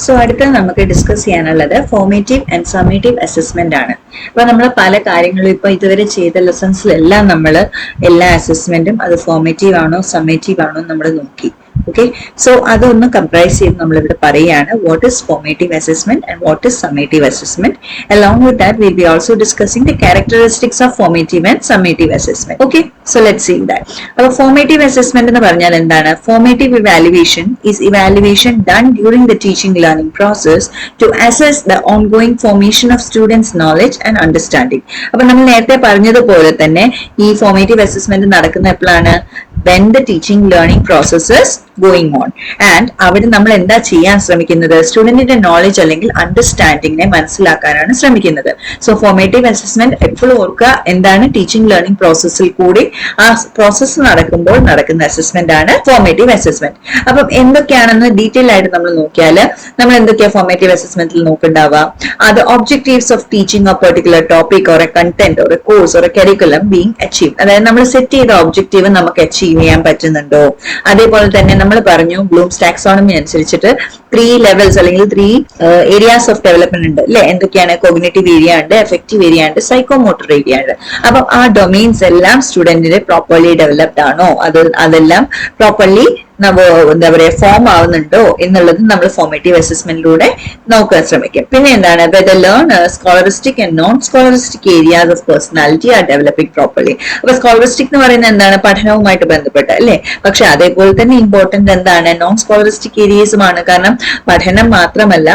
So അടുത്ത നമുക്ക് discuss ചെയ്യാനുള്ളത് ഫോർമേറ്റീവ് ആൻഡ് സമ്മേറ്റീവ് അസസ്മെന്റ് ആണ്. അപ്പൊ നമ്മൾ പല കാര്യങ്ങളും ഇപ്പൊ ഇതുവരെ ചെയ്ത ലെസൺസിലെല്ലാം നമ്മൾ എല്ലാ അസസ്മെന്റും അത് ഫോർമേറ്റീവ് ആണോ സമ്മേറ്റീവ് ആണോ നമ്മൾ നോക്കി. Okay, so അതൊന്ന് കംപ്രൈസ് ചെയ്ത് നമ്മൾ ഇവിടെ പറയുകയാണ് what is formative assessment and what is summative assessment. Along with that we'll be also discussing the characteristics of formative and summative assessment. Okay, so let's see that. അപ്പോൾ formative assessment എന്ന് പറഞ്ഞാൽ എന്താണ്? Formative evaluation is evaluation done during the teaching learning process to assess the ongoing formation of students knowledge and understanding. അപ്പോൾ നമ്മൾ നേരത്തെ പറഞ്ഞതുപോലെ തന്നെ ഈ ഫോർമേറ്റീവ് അസസ്മെന്റ് നടക്കുന്ന എപ്പോഴാണ്? When the teaching learning process is going on. And അവിടെ നമ്മൾ എന്താ ചെയ്യാൻ ശ്രമിക്കുന്നത്? സ്റ്റുഡന്റിന്റെ നോളജ് അല്ലെങ്കിൽ അണ്ടർസ്റ്റാൻഡിങ്ങിനെ മനസ്സിലാക്കാനാണ് ശ്രമിക്കുന്നത്. സോ ഫോർമേറ്റീവ് അസസ്മെന്റ് എപ്പോഴും ഓർക്കുക, എന്താണ്? ടീച്ചിങ് ലേണിംഗ് പ്രോസസ്സിൽ കൂടി ആ പ്രോസസ്സ് നടക്കുമ്പോൾ നടക്കുന്ന അസസ്മെന്റ് ആണ് ഫോർമേറ്റീവ് അസസ്മെന്റ്. അപ്പം എന്തൊക്കെയാണെന്ന് ഡീറ്റെയിൽ ആയിട്ട് നമ്മൾ നോക്കിയാൽ നമ്മൾ എന്തൊക്കെയാ ഫോർമേറ്റീവ് അസസ്മെന്റിൽ നോക്കുന്നുണ്ടാവുക? അത് objectives of teaching A particular topic or A content or A course or A curriculum being achieve. അതായത് നമ്മൾ സെറ്റ് ചെയ്ത ഒബ്ജക്റ്റീവ് നമുക്ക് അച്ചീവ് ചെയ്യാൻ പറ്റുന്നുണ്ടോ? അതേപോലെ തന്നെ നമ്മൾ പറഞ്ഞു ബ്ലൂംസ് ടാക്സോണമി അനുസരിച്ചിട്ട് 3 ലെവൽസ് അല്ലെങ്കിൽ 3 ഏരിയാസ് ഓഫ് ഡെവലപ്മെന്റ് ഉണ്ട് അല്ലെ? എന്തൊക്കെയാണ്? കോഗ്നിറ്റീവ് ഏരിയ ഉണ്ട്, എഫക്റ്റീവ് ഏരിയ ഉണ്ട്, സൈക്കോമോട്ടർ ഏരിയ ഉണ്ട്. അപ്പൊ ആ ഡൊമെയിൻസ് എല്ലാം സ്റ്റുഡന്റിന് പ്രോപ്പർലി ഡെവലപ്ഡ് ആണോ, അതെല്ലാം പ്രോപ്പർലി എന്താ പറയാ ഫോം ആവുന്നുണ്ടോ എന്നുള്ളത് നമ്മൾ ഫോർമേറ്റീവ് അസസ്മെന്റിലൂടെ നോക്കാൻ ശ്രമിക്കും. പിന്നെ എന്താണ്? Whether learners scholastic and non scholastic areas of personality are developing properly. അപ്പൊ സ്കോളറിസ്റ്റിക് എന്ന് പറയുന്നത് എന്താണ്? പഠനവുമായിട്ട് ബന്ധപ്പെട്ട് അല്ലെ? പക്ഷെ അതേപോലെ തന്നെ ഇമ്പോർട്ടന്റ് എന്താണ്? നോൺ സ്കോളറിസ്റ്റിക് ഏരിയസുമാണ്. കാരണം പഠനം മാത്രമല്ല,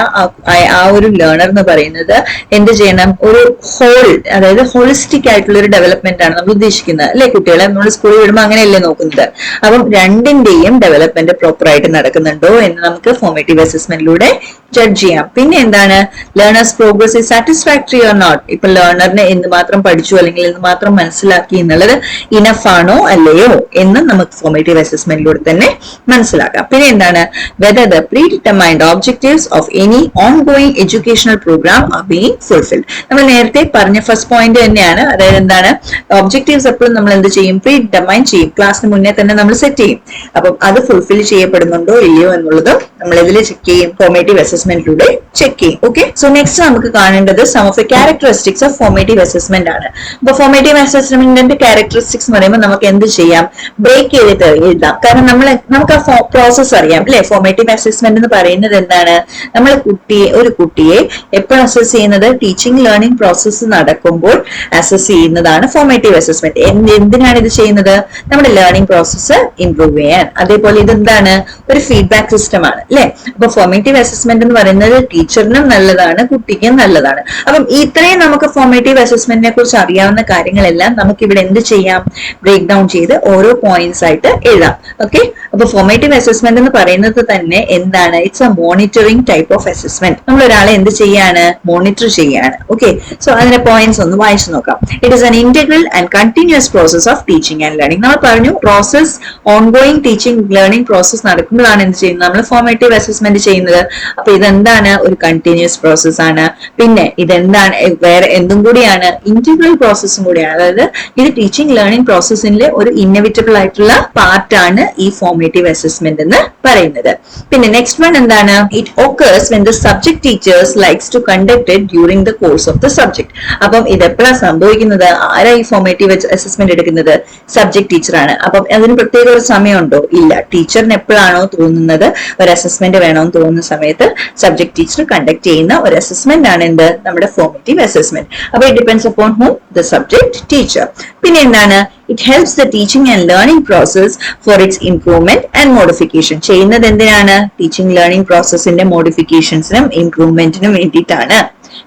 ആ ഒരു ലേണർ എന്ന് പറയുന്നത് എന്ത് ചെയ്യണം? ഒരു ഹോൾ, അതായത് ഹോളിസ്റ്റിക് ആയിട്ടുള്ള ഒരു ഡെവലപ്മെന്റ് ആണ് നമ്മൾ ഉദ്ദേശിക്കുന്നത് അല്ലെ? കുട്ടികളെ നമ്മൾ സ്കൂളിൽ വിടുമ്പോൾ അങ്ങനെയല്ലേ നോക്കുന്നത്. അപ്പം രണ്ടിന്റെയും ഡെവലപ്മെന്റ് പ്രോപ്പർ ആയിട്ട് നടക്കുന്നുണ്ടോ എന്ന് നമുക്ക് ഫോർമേറ്റീവ് അസസ്മെന്റിലൂടെ ജഡ്ജ് ചെയ്യാം. പിന്നെ എന്താണ്? Learners progress is satisfactory or not. ഇപ്പൊ ലേണറിനെ എന്തുമാത്രം പഠിച്ചു അല്ലെങ്കിൽ എന്തുമാത്രം മനസ്സിലാക്കി എന്നുള്ളത് ഇനഫ് ആണോ അല്ലയോ എന്ന് നമുക്ക് ഫോർമേറ്റീവ് അസസ്മെന്റിലൂടെ തന്നെ മനസ്സിലാക്കാം. പിന്നെ എന്താണ്? Whether the predetermined objectives of any ongoing educational program are being fulfilled. നമ്മൾ നേരത്തെ പറഞ്ഞ ഫസ്റ്റ് പോയിന്റ് തന്നെയാണ്. അതായത് എന്താണ്? ഒബ്ജക്റ്റീവ്സ് എപ്പോഴും നമ്മൾ എന്ത് ചെയ്യും? പ്രീ ഡിറ്റർമൈൻ ചെയ്യും. ക്ലാസ്സിന് മുന്നേ തന്നെ നമ്മൾ സെറ്റ് ചെയ്യും. അപ്പം അത് ഫുൾഫിൽ ചെയ്യപ്പെടുന്നുണ്ടോ ഇല്ലയോ എന്നുള്ളതും നമ്മൾ ഇതിൽ ചെക്ക് ചെയ്യും, ഫോർമേറ്റീവ് അസസ്മെന്റിലൂടെ ചെക്ക് ചെയ്യും. ഓക്കെ, സോ നെക്സ്റ്റ് നമുക്ക് കാണേണ്ടത് some of the characteristics of formative assessment ആണ്. അപ്പൊ ഫോർമേറ്റീവ് അസസ്മെന്റിന്റെ ക്യാരക്ടറിസ്റ്റിക്സ് എന്ന് പറയുമ്പോൾ നമുക്ക് എന്ത് ചെയ്യാം? ബ്രേക്ക് ചെയ്തിട്ട് എഴുതാം. കാരണം നമുക്ക് ആ പ്രോസസ് അറിയാം അല്ലെ? ഫോർമേറ്റീവ് അസസ്മെന്റ് എന്ന് പറയുന്നത് എന്താണ്? നമ്മൾ ഒരു കുട്ടിയെ എപ്പോഴും അസസ് ചെയ്യുന്നത്? ടീച്ചിങ് ലേണിംഗ് പ്രോസസ്സ് നടക്കുമ്പോൾ അസസ് ചെയ്യുന്നതാണ് ഫോർമേറ്റീവ് അസസ്മെന്റ്. എന്തിനാണ് ഇത് ചെയ്യുന്നത്? നമ്മുടെ ലേണിംഗ് പ്രോസസ്സ് ഇംപ്രൂവ് ചെയ്യാൻ. അതേപോലെ ഇതെന്താണ്? ഒരു ഫീഡ്ബാക്ക് സിസ്റ്റം ആണ് അല്ലെ? അപ്പൊ ഫോർമേറ്റീവ് അസസ്മെന്റ് എന്ന് പറയുന്നത് ടീച്ചറിനും നല്ലതാണ്, കുട്ടിക്കും നല്ലതാണ്. അപ്പം ഇത്രയും നമുക്ക് ഫോർമേറ്റീവ് അസസ്മെന്റിനെ കുറിച്ച് അറിയാവുന്ന കാര്യങ്ങളെല്ലാം നമുക്ക് ഇവിടെ എന്ത് ചെയ്യാം? ബ്രേക്ക് ഡൗൺ ചെയ്ത് ഓരോ പോയിന്റ്സ് ആയിട്ട് എഴുതാം. ഓക്കെ, അപ്പൊ ഫോർമേറ്റീവ് അസസ്മെന്റ് എന്ന് പറയുന്നത് തന്നെ എന്താണ്? It's A monitoring type of assessment. നമ്മൾ ഒരാളെ എന്ത് ചെയ്യാണ്? മോണിറ്റർ ചെയ്യാണ്. ഓക്കെ, സോ അതിന്റെ പോയിന്റ്സ് ഒന്ന് വായിച്ചു നോക്കാം. It is an integral and continuous process of teaching and learning. നമ്മൾ പറഞ്ഞു process ongoing teaching learning process നടക്കുമ്പോഴാണ് എന്ത് ചെയ്യുന്നത്? നമ്മൾ ഫോർമേറ്റീവ് അസസ്മെന്റ് ചെയ്യുന്നത്. അപ്പൊ ഇതെന്താണ്? ഒരു കണ്ടിന്യൂസ് പ്രോസസ് ആണ്. പിന്നെ ഇതെന്താണ്? വേറെ എന്തും കൂടിയാണ്? ഇന്റഗ്രൽ പ്രോസസ്സും കൂടിയാണ്. അതായത് ഇത് ടീച്ചിങ് ലേണിംഗ് പ്രോസസ്സിന്റെ ഒരു ഇന്നവിറ്റബിൾ ആയിട്ടുള്ള പാർട്ടാണ് ഈ ഫോർമേറ്റീവ് അസസ്മെന്റ് എന്ന് പറയുന്നത്. പിന്നെ നെക്സ്റ്റ് വൺ എന്താണ്? It occurs when the subject teachers likes to conduct it during the course of the subject. അപ്പം ഇത് എപ്പോഴാണ് സംഭവിക്കുന്നത്? ആരാ ഈ ഫോർമേറ്റീവ് അസസ്മെന്റ് എടുക്കുന്നത്? സബ്ജക്ട് ടീച്ചറാണ്. അപ്പം അതിന് പ്രത്യേക ഒരു സമയമുണ്ടോ? ഇല്ല. ടീച്ചറിന് എപ്പോഴാണോ തോന്നുന്നത് ഒരു അസസ്മെന്റ് വേണമെന്ന് തോന്നുന്ന സമയത്ത് സബ്ജക്ട് ടീച്ചർ കണ്ടക്ട് ചെയ്യുന്ന ഒരു അസസ്മെന്റ് ആണ് എന്ത്? നമ്മുടെ ഫോർമേറ്റീവ് അസസ്മെന്റ്. അപ്പൊ it depends upon whom? The subject teacher. പിന്നെ എന്താണ്? It helps the teaching and learning process for its improvement and modification. ചെയ്യുന്നത് എന്തിനാണ്? ടീച്ചിങ് ലേണിംഗ് പ്രോസസ്സിന്റെ മോഡിഫിക്കേഷൻസിനും ഇംപ്രൂവ്മെന്റിനും വേണ്ടിയിട്ടാണ്.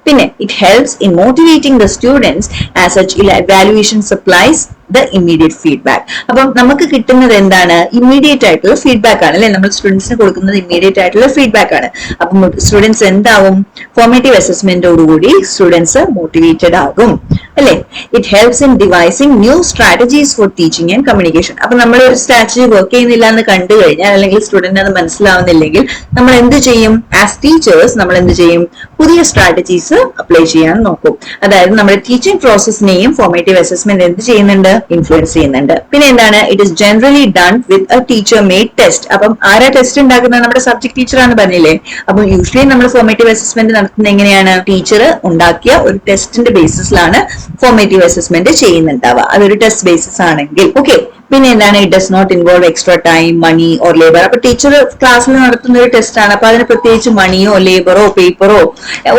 പിന്നെ it helps in motivating the students as such evaluation supplies the immediate feedback. അപ്പം നമുക്ക് കിട്ടുന്നത് എന്താണ്? ഇമ്മീഡിയറ്റ് ആയിട്ടുള്ള ഫീഡ്ബാക്ക് ആണ് അല്ലെ? നമ്മൾ സ്റ്റുഡൻസിന് കൊടുക്കുന്നത് ഇമ്മീഡിയറ്റ് ആയിട്ടുള്ള ഫീഡ്ബാക്ക് ആണ്. അപ്പം സ്റ്റുഡൻസ് എന്താവും? ഫോർമേറ്റീവ് അസസ്മെന്റോടുകൂടി സ്റ്റുഡൻസ് മോട്ടിവേറ്റഡ് ആകും അല്ലെ? It helps in devising new strategies for teaching and communication. അപ്പൊ നമ്മൾ ഒരു സ്ട്രാറ്റജി വർക്ക് ചെയ്യുന്നില്ല എന്ന് കണ്ടു കഴിഞ്ഞാൽ അല്ലെങ്കിൽ സ്റ്റുഡന്റ് അത് മനസ്സിലാവുന്നില്ലെങ്കിൽ നമ്മൾ എന്ത് ചെയ്യും? ആസ് ടീച്ചേഴ്സ് നമ്മൾ എന്ത് ചെയ്യും? പുതിയ സ്ട്രാറ്റജീസ് അപ്ലൈ ചെയ്യാൻ നോക്കും. അതായത് നമ്മുടെ ടീച്ചിങ് പ്രോസസ്സിനെയും ഫോർമേറ്റീവ് അസസ്മെന്റ് എന്ത് ചെയ്യുന്നുണ്ട്? ഇൻഫ്ലുവൻസ് ചെയ്യുന്നുണ്ട്. പിന്നെ എന്താണ്, it is generally done with a teacher made test. അപ്പം ആരാ ടെസ്റ്റ് ഉണ്ടാക്കുന്നത്? നമ്മുടെ സബ്ജക്ട് ടീച്ചർ ആണെന്ന് പറഞ്ഞില്ലേ. അപ്പം യൂഷ്വലി നമ്മൾ ഫോർമേറ്റീവ് അസസ്മെന്റ് നടത്തുന്നത് എങ്ങനെയാണ്? ടീച്ചർ ഉണ്ടാക്കിയ ഒരു ടെസ്റ്റിന്റെ ബേസിസിലാണ് ഫോർമേറ്റീവ് അസസ്മെന്റ് ചെയ്യുന്നുണ്ടാവുക. അതൊരു ടെസ്റ്റ് ബേസിസ് ആണെങ്കിൽ. ഓക്കെ, പിന്നെ എന്താണ്, it does not involve extra time, money or labour. അപ്പൊ ടീച്ചർ ക്ലാസ്സിൽ നടത്തുന്ന ഒരു ടെസ്റ്റ് ആണ്, അപ്പൊ അതിന് പ്രത്യേകിച്ച് മണിയോ ലേബറോ പേപ്പറോ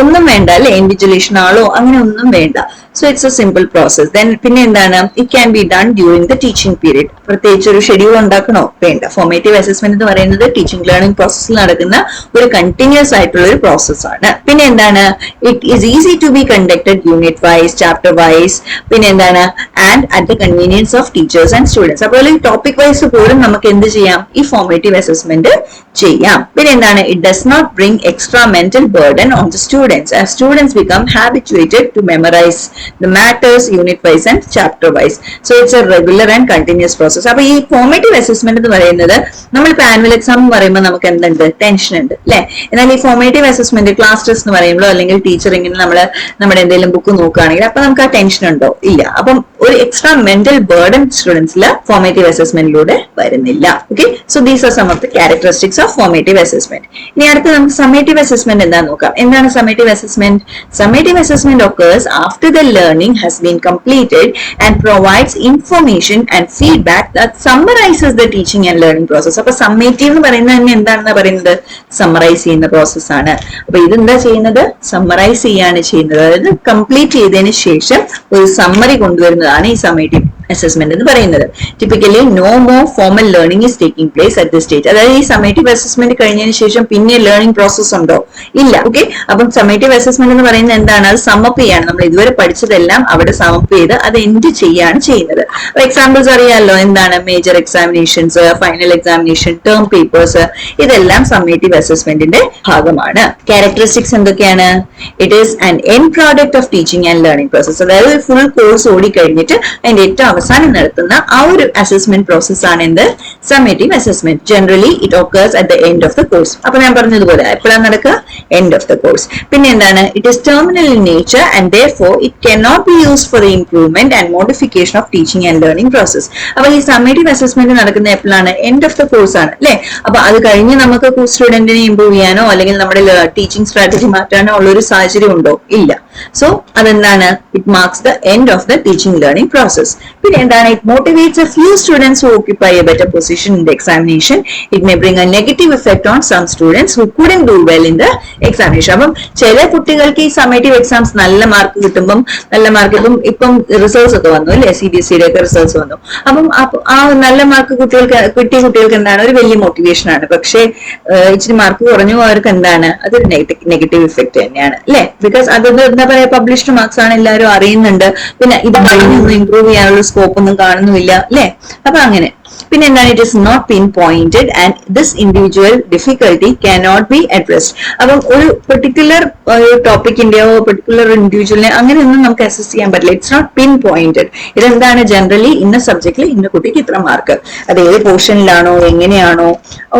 ഒന്നും വേണ്ട അല്ലെ, ഇൻവിജിലേഷൻ ആളോ അങ്ങനെ ഒന്നും വേണ്ട. So it's A simple process. Then പിന്നെ എന്താണ്, it can be done during the teaching period. പ്രത്യേകിച്ച് ഒരു ഷെഡ്യൂൾ ഉണ്ടാക്കണോ? വേണ്ട. ഫോർമേറ്റീവ് അസസ്മെന്റ് എന്ന് പറയുന്നത് ടീച്ചിങ് ലേണിംഗ് പ്രോസസ്സിൽ നടക്കുന്ന ഒരു കണ്ടിന്യൂസ് ആയിട്ടുള്ള ഒരു പ്രോസസ് ആണ്. പിന്നെ എന്താണ്, it is easy to be conducted unit wise, chapter wise. പിന്നെ എന്താണ്, and at the convenience of teachers and students. അപ്പോൾ ഈ ടോപ്പിക് വൈസ് പോലും നമുക്ക് എന്ത് ചെയ്യാം? ഈ ഫോർമേറ്റീവ് അസസ്മെന്റ് ചെയ്യാം. പിന്നെ എന്താണ്, it does not bring extra mental burden on the students as students become habituated to memorise the matters unit wise and chapter wise. So it's a regular and continuous process. അപ്പൊ ഈ formative assessment എന്ന് പറയുന്നത് നമ്മളിപ്പോ annual exam പറയുമ്പോൾ നമുക്ക് എന്തുണ്ട്? Tension ഉണ്ട് അല്ലെ. എന്നാൽ ഈ ഫോർമേറ്റീവ് അസസ്മെന്റ് ക്ലാസ് ടെസ്റ്റ് എന്ന് പറയുമ്പോൾ അല്ലെങ്കിൽ ടീച്ചർ ഇങ്ങനെ നമ്മുടെ എന്തെങ്കിലും ബുക്ക് നോക്കുകയാണെങ്കിൽ അപ്പൊ നമുക്ക് ആ ടെൻഷൻ ഉണ്ടോ? ഇല്ല. അപ്പം ഒരു എക്സ്ട്രാ മെന്റൽ ബർഡൻ സ്റ്റുഡൻസിൽ ഫോർമേറ്റീവ് അസസ്മെന്റിലൂടെ വരുന്നില്ല. Okay, so these are some of the characteristics of formative assessment. ഇനി അടുത്ത് നമുക്ക് സമ്മേറ്റീവ് അസസ്മെന്റ് എന്താണെന്ന് നോക്കാം. എന്താണ് summative assessment? Summative assessment occurs after the learning has been completed and provides information and feedback that summarizes the teaching and learning process. അപ്പൊ summative എന്ന് പറയുന്നത് തന്നെ എന്താണെന്ന് പറയുന്നത്? സമ്മറൈസ് ചെയ്യുന്ന പ്രോസസ് ആണ്. അപ്പൊ ഇതെന്താ ചെയ്യുന്നത്? സമ്മറൈസ് ചെയ്യാണ് ചെയ്യുന്നത്. അതായത് കംപ്ലീറ്റ് ചെയ്തതിന് ശേഷം ഒരു സമ്മറി കൊണ്ടുവരുന്നതാണ് ഈ സമ്മേറ്റീവ് അസസ്മെന്റ് എന്ന് പറയുന്നത്. Typically no more formal learning is taking place at this stage. അതായത് ഈ സമ്മേറ്റീവ് അസസ്മെന്റ് കഴിഞ്ഞതിന് ശേഷം പിന്നെ ലേണിംഗ് പ്രോസസ് ഉണ്ടോ? ഇല്ല. ഓക്കെ, അപ്പം സമ്മേറ്റീവ് അസസ്മെന്റ് എന്ന് പറയുന്നത് എന്താണ്? അത് സമ്മപ്പ് ചെയ്യാണ്. നമ്മൾ ഇതുവരെ പഠിച്ചതെല്ലാം അവിടെ സമ്മപ്പ് ചെയ്ത് അത് എൻഡ് ചെയ്യാണ് ചെയ്യുന്നത്. എക്സാമ്പിൾസ് അറിയാമല്ലോ, എന്താണ്? Major examinations, final examination, term papers, ഇതെല്ലാം സമ്മേറ്റീവ് അസസ്മെന്റിന്റെ ഭാഗമാണ്. ക്യാരക്ടറിസ്റ്റിക്സ് എന്തൊക്കെയാണ്? It is an end product of teaching and learning process. അതായത് ഫുൾ കോഴ്സ് ഓടി കഴിഞ്ഞിട്ട് അതിന്റെ ഏറ്റവും അവസാനം നടത്തുന്ന ആ ഒരു അസസ്മെന്റ് പ്രോസസ് ആണ് എന്ത്? Summative assessment. Generally it occurs at the end of the course. അപ്പൊ ഞാൻ പറഞ്ഞതുപോലെ എപ്പോഴാണ് നടക്കുക? End of the course. പിന്നെ എന്താണ്? It is terminal in nature and therefore it cannot be used for the improvement and modification of teaching and learning process. അപ്പൊ ഈ summative assessment നടക്കുന്ന എപ്പോഴാണ്? എൻഡ് ഓഫ് ദ കോഴ്സ് ആണ് അല്ലെ. അപ്പൊ അത് കഴിഞ്ഞ് നമുക്ക് സ്റ്റുഡന്റിനെ ഇംപ്രൂവ് ചെയ്യാനോ അല്ലെങ്കിൽ നമ്മുടെ ടീച്ചിങ് സ്ട്രാറ്റജി മാറ്റാനോ ഉള്ള ഒരു സാഹചര്യം ഉണ്ടോ? ഇല്ല. സോ അതെന്താണ്? It marks the end of the teaching learning process. പിന്നെ എന്താണ്? It motivates a few students who occupy a better position in the examination. It may bring a negative effect on some students who couldn't do well in the examination. അപ്പം ചില കുട്ടികൾക്ക് ഈ summative exams നല്ല mark കിട്ടുമ്പം, നല്ല mark ഇപ്പം results ഒക്കെ വന്നു അല്ലെ, CBSE ഒക്കെ റിസൾട്ട്സ് വന്നു. അപ്പം ആ നല്ല മാർക്ക് കിട്ടിയ കുട്ടികൾക്ക് എന്താണ്? ഒരു വലിയ മോട്ടിവേഷൻ ആണ്. പക്ഷേ ഇച്ചിരി മാർക്ക് കുറഞ്ഞു അവർക്ക് എന്താണ്? അതൊരു നെഗറ്റീവ് ഇഫക്ട് തന്നെയാണ് അല്ലെ. ബിക്കോസ് അതൊന്നും എന്താ പറയാ, പബ്ലിഷ്ഡ് മാർക്സ് ആണ്, എല്ലാവരും അറിയുന്നുണ്ട്. പിന്നെ ഇത് കഴിഞ്ഞൊന്നും ഇംപ്രൂവ് ചെയ്യാനുള്ള സ്കോപ്പ് ഒന്നും കാണുന്നില്ല അല്ലെ. അപ്പൊ അങ്ങനെ. പിന്നെ എന്താണ്? It is not pinpointed and this individual difficulty cannot be addressed. അപ്പം ഒരു പെർട്ടിക്കുലർ ടോപ്പിക്കിന്റെയോ പെർട്ടിക്കുലർ ഇൻഡിവിജ്വലിനെ അങ്ങനെയൊന്നും നമുക്ക് അസസ് ചെയ്യാൻ പറ്റില്ല. It's not pinpointed. ഇതെന്താണ്? ജനറലി ഇന്ന സബ്ജക്റ്റിൽ ഇന്ന കുട്ടിക്ക് ഇത്ര മാർക്ക്, അത് ഏത് പോർഷനിലാണോ എങ്ങനെയാണോ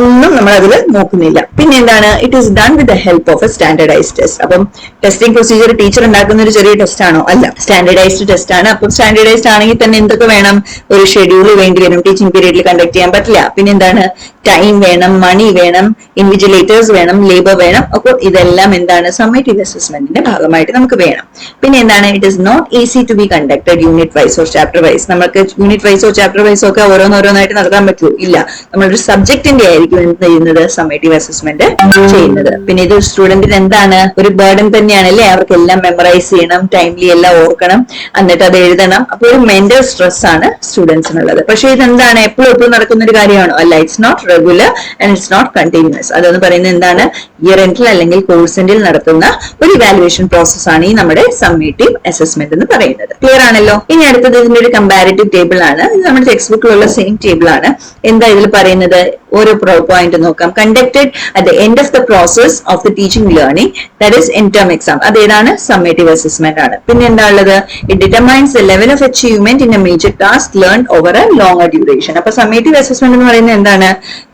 ഒന്നും നമ്മൾ അതിൽ നോക്കുന്നില്ല. പിന്നെ എന്താണ്? It is done with the help of A standardized test. അപ്പം ടെസ്റ്റിംഗ് പ്രൊസീജിയർ ടീച്ചർ ഉണ്ടാക്കുന്ന ഒരു ചെറിയ ടെസ്റ്റ് ആണോ? അല്ല, സ്റ്റാൻഡർഡൈസ്ഡ് ടെസ്റ്റ് ആണ്. അപ്പം സ്റ്റാൻഡർഡൈസ്ഡ് ആണെങ്കിൽ തന്നെ എന്തൊക്കെ വേണം? ഒരു ഷെഡ്യൂൾ വേണ്ടി വരും. ടീച്ചിങ് പീരീഡിൽ കണ്ടക്ട് ചെയ്യാൻ പറ്റില്ല. പിന്നെ എന്താണ്? ടൈം വേണം, മണി വേണം, ഇൻവിജിലേറ്റേഴ്സ് വേണം, ലേബർ വേണം. അപ്പോൾ ഇതെല്ലാം എന്താണ്? സമ്മേറ്റീവ് അസസ്മെന്റിന്റെ ഭാഗമായിട്ട് നമുക്ക് വേണം. പിന്നെ എന്താണ്? It is not easy to be conducted unit wise or chapter wise. നമുക്ക് യൂണിറ്റ് വൈസോ ചാപ്റ്റർ വൈസോ ഒക്കെ ഓരോന്നോരോന്നായിട്ട് നടത്താൻ പറ്റുമോ? ഇല്ല. നമ്മളൊരു സബ്ജക്റ്റിന്റെ ആയിരിക്കും എന്ത് ചെയ്യുന്നത്? സമ്മേറ്റീവ് അസസ്മെന്റ് ചെയ്യുന്നത്. പിന്നെ ഇത് സ്റ്റുഡന്റിന് എന്താണ്? ഒരു ബർഡൻ തന്നെയാണ് അല്ലെ. അവർക്ക് എല്ലാം മെമ്മറൈസ് ചെയ്യണം, ടൈംലി എല്ലാം ഓർക്കണം, എന്നിട്ട് അത് എഴുതണം. അപ്പൊ ഒരു മെന്റൽ സ്ട്രെസ് ആണ് സ്റ്റുഡൻസിനുള്ളത്. പക്ഷെ ഇതെന്താണ്? എപ്പോഴും നടക്കുന്ന ഒരു കാര്യമാണോ? അല്ല. It's not regular and it's not continuous. അതെന്ന് പറയുന്നത് എന്താണ്? ഇയർ എൻഡിൽ അല്ലെങ്കിൽ കോഴ്സ് എൻഡിൽ നടത്തുന്ന ഒരു ഇവാലുവേഷൻ പ്രോസസ് ആണ് ഈ നമ്മുടെ സമ്മേറ്റീവ് അസസ്മെന്റ് എന്ന് പറയുന്നത്. ക്ലിയർ ആണല്ലോ? ഇനി അടുത്തത് ഇതിന്റെ ഒരു കമ്പാരിറ്റീവ് ടേബിൾ ആണ്. ഇത് നമ്മുടെ ടെക്സ്റ്റ് ബുക്കിലുള്ള സെയിം ടേബിൾ ആണ്. എന്താ ഇതിൽ പറയുന്നത്? ഓരോ പോയിന്റ് നോക്കാം. Conducted at the end of the process of the teaching learning, that is end term exam. അതേതാണ്? സമ്മേറ്റീവ് അസസ്മെന്റ് ആണ്. പിന്നെ എന്താ ഉള്ളത്? It determines the level of achievement in a major task learn over a longer duration. അപ്പൊ summative assessment എന്ന് പറയുന്നത് എന്താണ്?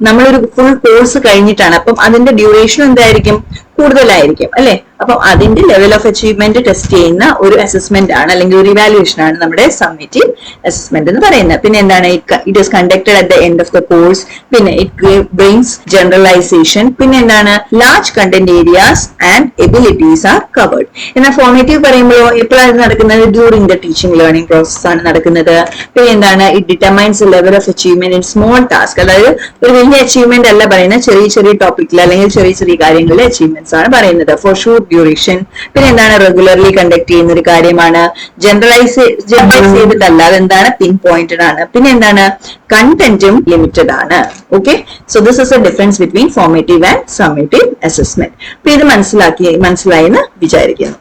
നമ്മളൊരു ഫുൾ കോഴ്സ് കഴിഞ്ഞിട്ടാണ്. അപ്പം അതിന്റെ ഡ്യൂറേഷൻ എന്തായിരിക്കും? കൂടുതലായിരിക്കും അല്ലെ. അപ്പം അതിന്റെ ലെവൽ ഓഫ് അച്ചീവ്മെന്റ് ടെസ്റ്റ് ചെയ്യുന്ന ഒരു അസസ്മെന്റ് ആണ് അല്ലെങ്കിൽ ഒരു ഇവാലുവേഷൻ ആണ് നമ്മുടെ സമ്മേറ്റീവ് അസസ്മെന്റ് എന്ന് പറയുന്നത്. പിന്നെ എന്താണ്, it is conducted at the end of the course. പിന്നെ ഇറ്റ് ബ്രിങ്സ് ജനറലൈസേഷൻ. പിന്നെ എന്താണ്, large content areas and abilities R covered. എന്നാൽ ഫോർമേറ്റീവ് പറയുമ്പോൾ എപ്പോഴാണ് നടക്കുന്നത്, during the teaching learning process ആണ് നടക്കുന്നത്. പിന്നെ എന്താണ്, it determines the level of achievement in small task. അതായത് ഒരു വലിയ അച്ചീവ്മെന്റ് അല്ല പറയുന്നത്, ചെറിയ ചെറിയ ടോപ്പിക്കിൽ അല്ലെങ്കിൽ ചെറിയ ചെറിയ കാര്യങ്ങളിലെ അച്ചീവ്മെന്റ്സ് ആണ് പറയുന്നത്. For short duration. പിന്നെ എന്താണ്, റെഗുലർലി കണ്ടക്ട് ചെയ്യുന്ന ഒരു കാര്യമാണ്. ജനറലൈസ് ചെയ്തിട്ടല്ല, അതെന്താണ്, പിൻ പോയിന്റഡ് ആണ്. പിന്നെ എന്താണ്, കണ്ടന്റും ലിമിറ്റഡ് ആണ്. Okay, so this is A difference between formative and summative assessment. അപ്പൊ ഇത് മനസ്സിലായി എന്ന് വിചാരിക്കുന്നു.